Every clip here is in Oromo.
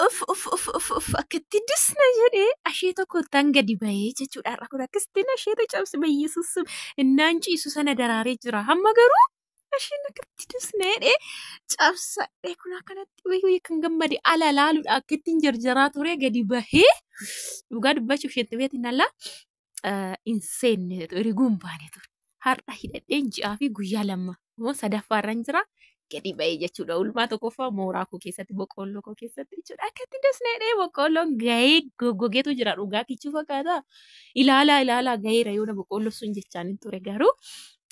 Of akkatti disna jedhee ashee tokko tanga dibahee jechuudha. Har'a kun akkasitti asheeta cabse bayyeessus innaan ciisu sana daraaree jira. Hamma garuu asheen akkatti disna jedhee cabsadhee kun akkanatti wayii kan gammade ala laaluudha akka ittiin jarjaraa ture gadi bahee dhugaa dubbachuuf sheetti beetiin alla hin seenne riguun baane ture. Har'a hidhadheen ji'aa fi guyyaa lama moo sadaffaarran jira. Gadi bahee jechuudha. Ulmaa tokkoffaa mooraa koo keessatti boqqolloo koo keessatti jechuudha. Akkatti dasneedhee boqqolloon gahee goggogeetu jira dhugaa kichuu fakkaata. Ilaalaa gaheera yoo boqqolloo sun jechaan hin ture garuu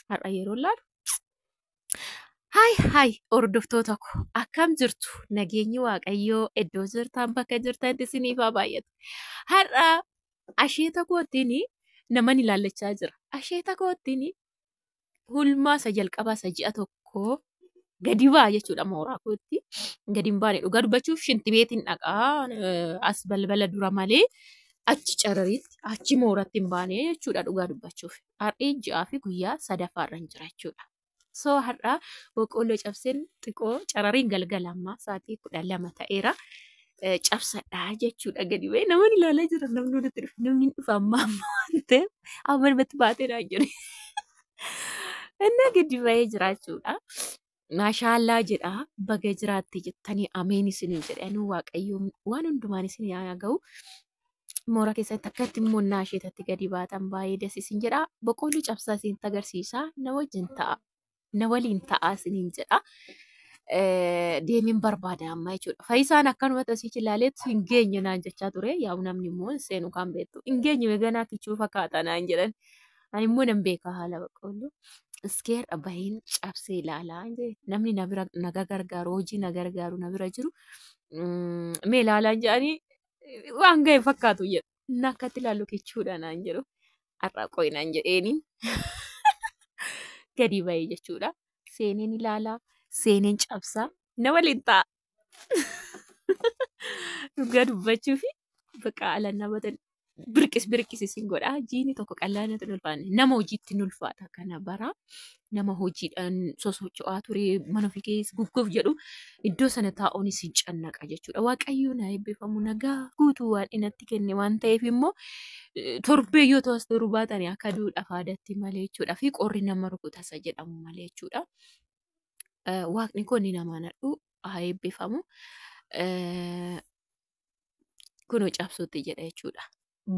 har'a yeroo laalu. Haay hordoftoota koo akkam jirtu nageenyi waaqayyoo iddoo jirtan bakka jirtanitti isiniif haa baay'atu. Har'a asheeta kootiin naman ilaallachaa jira. Asheeta kootiin ulmaa isa jalqabaa isa ji'a tokkoo. Gadi baa jechuudha mooraa kootti. Gadi hin baane dhugaa dubbachuuf shinti beetiin dhaqaa as balbala dura malee achi carariitti achi mooratti hin baane jechuudha dhugaa dubbachuuf. Har'ee ji'aa fi guyyaa sadaffaarran jira jechuudha. So har'a boqqolloo cabseen xiqqoo carariin galgala ammaa sa'aatii 12 ta'eera. Cabsadhaa jechuudha gadi ba'ee namoonni ilaalaa jiran namni nuti dhufu namni dhufa amma waan ta'eef amma namatti baateedha jedhe. Inni gadi ba'ee jira jechuudha. Maashaallah jedha baga jiraatti jettanii ameen isinii jedhanii waaqayyoon waan hundumaan isinii haa ga'u. Mooraa keessatti akkatti immoo naasheetatti gadi baatan baay'ee dasiisin jedha. Boqqolloo cabsaa isinitti agarsiisa. Na wajjin ta'a. Na waliin ta'a isiniin jedha. Deemiin barbaada amma jechuudha. Faayisaan akkanumatti asii ilaaleetti hin geenye naan jechaa ture. Yaa'u namni immoo seenu kan beektu. Hin geenye ganaa kichuu fakkaata naan jedhan. Ani immoo nan beeka haala boqqolloo. Iskeer bahin cabsee ilaalaa namni na gargaaru hojii na gargaaru na bira jiru mee ilaalaa jedhanii waan ga'e fakkaatu jedhu. Inni akkatti ilaallu kichuudha naan jedhu. Har'a qo'i naan jedheeniin gadi bahee jechuudha. Seeneen ilaalaa seeneen cabsaa na waliin ta'a. Dhugaa dubbachuuf bakka ala namatti birqis isin godha. Jiini tokko qal'aanatti hin ulfaanne nama hojiitti hin ulfaata kana bara nama hojiidhaan sosocho'aa ture mana ofii keessa gugguuf jedhu iddoo sana taa'uun isin cannaqa jechuudha. Waaqayyoon haa eebbifamu nagaa guutuu waan inatti kenne waan ta'eef immoo torbee yoo ta'as turuu baatanii akka duudhaaf aadaatti malee jechuudha fi qorri nama rukutasa jedhamu malee jechuudha. Waaqni kun nama nadhu haa eebbifamu. Kunoo cabsuutti jedha jechuudha.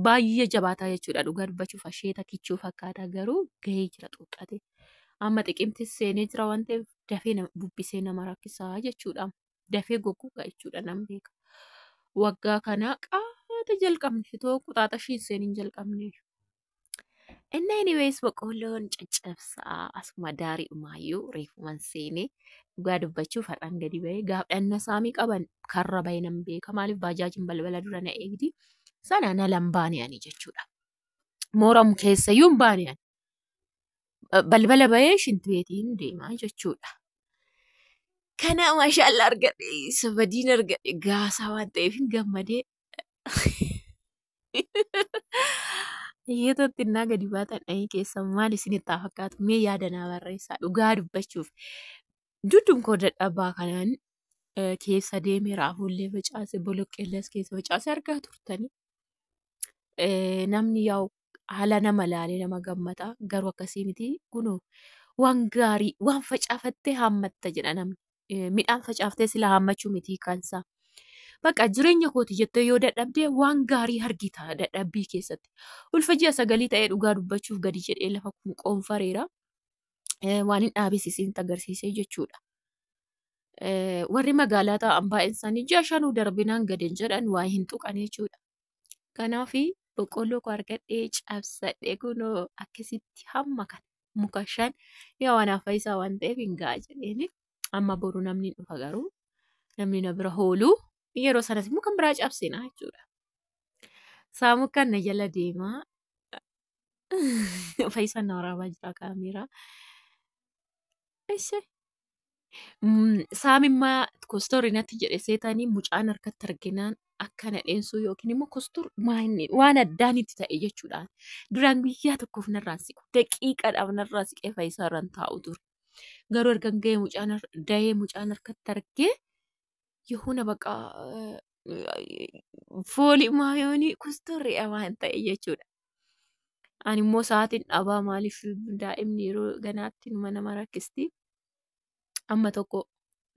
Baay'ee jabaataa jechuudha dhugaa dubbachuuf asheeta kichuu fakkaata garuu gahee jira xuuxate. Amma xiqimti seenee jira waan ta'eef dafee bubbisee nama rakkisaa jechuudha. Dafee goggogaa jechuudha nam beeka. Waggaa kana qaata jalqabne itoo quxaaxa shiin seeniin jalqabne. Inni anyways boqqolloon caccabsaa asuma daarii dhumaayyuu reefuman seenee dhugaa dubbachuuf har'aan gadi bahee gaafdhanna saamii qaban karra bahee nam beeka maaliif baajaajiin balbala dura na eegdi. Sana na lambaani'anii jechuudha. Mooramu keessayyuu hin baani'an. Balbala bahee shintibeetiin deemaa jechuudha. Kana maashaallah argadhe sabadiin argadhe gaasaa waan ta'eef hin gammadee. Hiyyeetatti innaa gadi baatan dhahii keessa maal isinitti haa fakkaatu mee yaada naa barreessaa dhugaa dubbachuuf. Dudduun koo dadhabaa kanaan keessa deemee raafuullee facaase boloqqeellas keessa facaase argaa turtanii. Namni yaa'u haala nama laalee nama gammata garuu akkasii miti kunoo waan gaarii waan facaafattee haammatta jedha namni. Midhaan facaaftee sila haammachuu miti kansaa. Bakka jireenya kooti jettee yoo dadhabdee waan gaarii argita dadhabbii keessatti. Ulfa ji'a sagalii ta'ee dhugaa dubbachuuf gadi jedhee lafa qoonfareera. Waan hin dhaabisiisin agarsiisee jechuudha. Warri magaalaa ta'an baay'een isaanii ji'a shanuu darbinaan gadi jedhan waa hin tuqan jechuudha. Kanaaf boqqolloo koo argadhee cabsadhee kunoo akkasitti hamma kana muka shan yaa waan Faayisaa waan ta'eef hin ga'a jedheeni amma boru namni dhufa garuu namni na bira hooluu yeroo sanas muka biraa cabsina jechuudha. Saamukaan na jala deemaa Faayisaan na waraabaa jira kaameeraa. Saamimmaa kostoorii natti jedhe seetanii mucaan harkatti arginaan akkana dheensuu yookiin immoo kostoor waan addaan itti ta'e jechuudha. Duraan guyyaa tokkoof narraa siqu daqiiqaadhaaf narraa siqee Faayisaa irraan taa'u ture. Garuu erga gahee mucaan harkatti argee yohuna baqa foolii maayoonii kusturriidha waan ta'e jechuudha. Ani immoo sa'aatiin dhabaa maaliif daa'imni yeroo ganaatti numa nama rakkisti. Amma tokko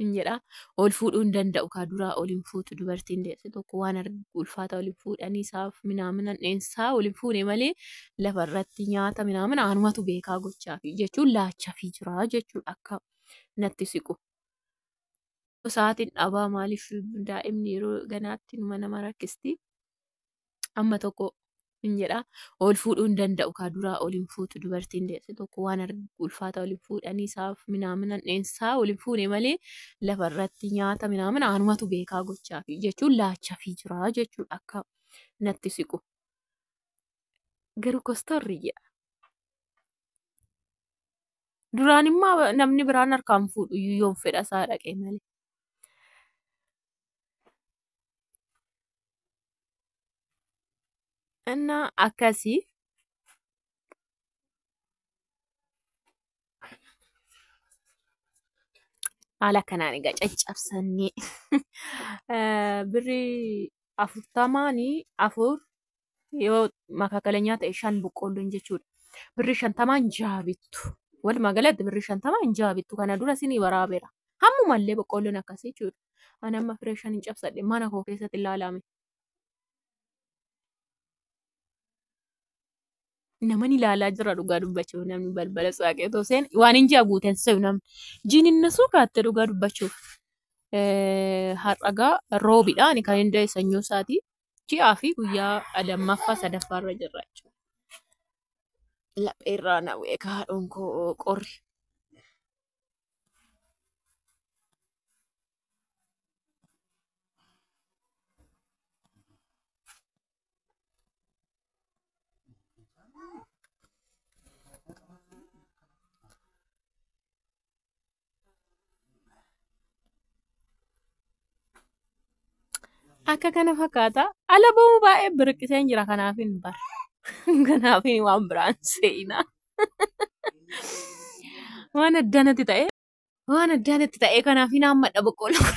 hin jedhaa ol fuudhuu hin danda'u kaa duraa ol hin fuutu dubartiin deesse tokko waan ulfaata ol hin fuudhanii isaaf minaamina dheensaa ol hin fuune malee lafarratti nyaata minaamina anumatu beekaa gochaafi jechuun laachafii jira jechuudha akka natti siqu. Sa'aatiin dhabaa maaliif daa'imni yeroo ganaatti numa nama rakkisti. Amma tokko hin jedhaa ol fuudhuu hin danda'u kaa duraa ol hin fuutu dubartiin deesse tokko waan ulfaata ol hin fuudhanii isaaf minaamina dheensaa ol hin fuune malee lafarratti nyaata minaamina anumatu beekaa gochaafi jechuun laachafii jira jechuudha akka natti siqu. Garuu kostorri jedha. Duraan immoo namni biraan harkaan fuudhu yoon fedha isaa dhaqee malee. እና akkasii haala kanaan egaa caccabsannee birrii 40 yoo makaakaleenyaa ta'e 5 boqqoolloon jechuudha. Birrii 50 jaha bittu. Walumaa galatti birrii 50 jaha bittu. Kana dura isinii waraabeera. Hammumallee boqqoolloon akkasii jechuudha. Ani amma firee 5 hin cabsadhe mana koo keessatti ilaalame. Namni ilaalaa jira dhugaa dubbachuuf namni balbala saaqee tooseen waan hin ji'a guuteen se'u namni. Jiin suu kaatte dhugaa dubbachuuf. Har'agaa roobiidha. Ani kan hin da'e sanyoo isaatii. Ji'aa fi guyyaa lammaffaa sadaffaarra jirra jechuudha. Lapheerraa na bu'e kaadhoon koo qorri. Akka kana fakkaata. Ala ba'uu baay'ee birqiseen jira kanaafin bara. Kanaafin waan biraan seenaa. Waan addanatti ta'e kanaafin hammadha boqqolloo.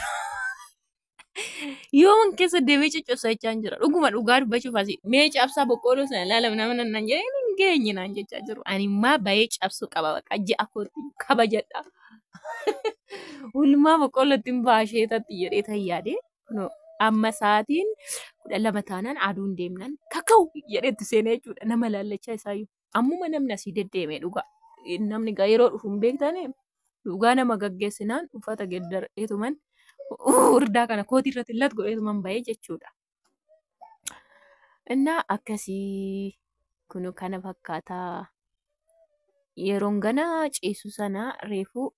Yoon keessa deemee coccobsaa jechaan jira. Dhuguma dhugaa dubbachuuf asii mee cabsaa boqqolloo sana ilaala nama nan jedhee hin geenye naan jechaa jiru. Ani immoo bahee cabsuu qaba bakka ji'a kootti kabajadha. Ulmaa boqqollootti hin baasheetatti jedhee tayyaadee. Amma sa'aatiin 12 taanaan aduun deemnaan kaka'u jedhetti seenee jechuudha. Nama laallachaa isaayyuu. Ammuma namni asii deddeemee dhugaa. Namni yeroo dhufu hin beektane dhugaa nama gaggeessinaan uffata geddareetuman hurdaa kana kootii irratti illee godheetuman bahee jechuudha. Innaa akkasii kunu kana fakkaataa yeroon ganaa ciisu sana reefuu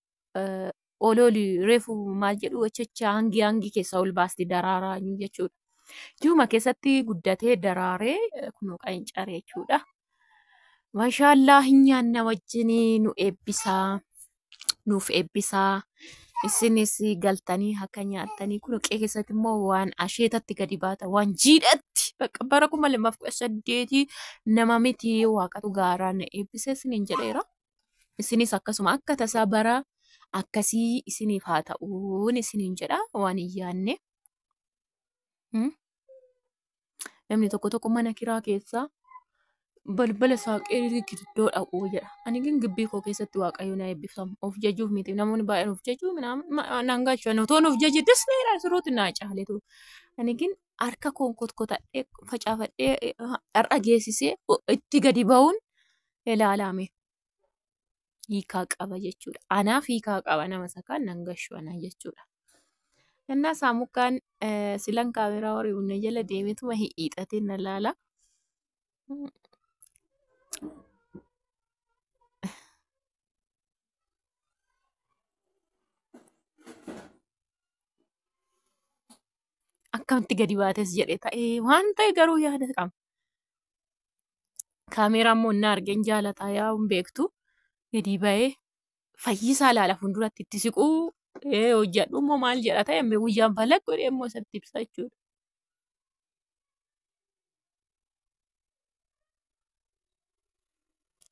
ololi reefu maal jedhu wachicha hangi keessa ol baasti daraaraa jechuudha. Ji'uma keessatti guddatee daraaree kunoo qancaree jechuudha. Maashaallah hin nyaanna wajjin nu eebbisaa nuuf eebbisaa isinis galtanii akka nyaattanii kun qe'ee keessatti immoo waan asheetatti gadi baata waan jiidhatti bakka bara 2018 nama miti waaqatu gaaraan eebbisee isiniin jedheera. Isinis akkasuma akka tasaa bara akkasii isiniif haa ta'uun isiniin jedha waan hin yaanne. Namni tokko mana kiraa keessaa balbala saaqee giddoo dhaquu jedha. Ani ግን ግቢ koo keessatti waaqayyo na eebbifamu. Of jajuuf miti namoonni baay'een of jajuu naan gaachan otoon of jaje disneedha siruutti naa caaletu. Ani ግን harka koon kotkotadhee facaafadhee har'a geessisee itti gadi ba'uun ilaalame. Hiikaa qaba jechuudha. Anaaf hiikaa qaba nama sakaan nan gashwana jechuudha. Innaa saamukaan silan kaameraa horii hunne jala deemetuma hiixatee na laala. Akkamitti gadi baates jedhee ta'ee waan ta'e garuu yaada qaba. Kaameraa immoo inni argeen jaalataa yaa'uun beektu. Gadi ba'ee fayyisaa laala fuulduratti itti siquu hojjedhu immoo maal jedha ta'e guyyaan falaq godhee immoo isatti ibsa jechuudha.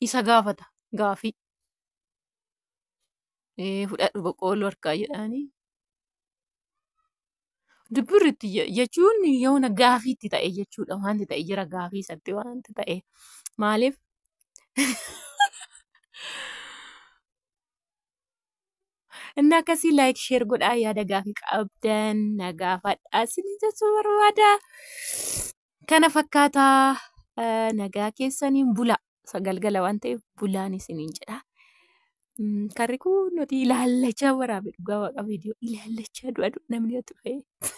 Isa gaafata gaafii. Fudhadhu boqqoolloo harkaa jedhanii. Dubbirritti jechuun yoona gaafiitti ta'e jechuudha. Wanti ta'e jira gaafii isatti wanti ta'e. Maaliif? Inni akkasii laayik sheer godhaa yaada gaafii qabdan na gaafadhaa isinii jechuu barbaada. Kana fakkaataa nagaa keessaniin bula. Galgala waan ta'eef bulaan isiniin jedha. Karri kun nuti ilaallachaa waraabee dhugaa waaqa viidiyoo ilaallachaa du'a namni itti fayyadamu.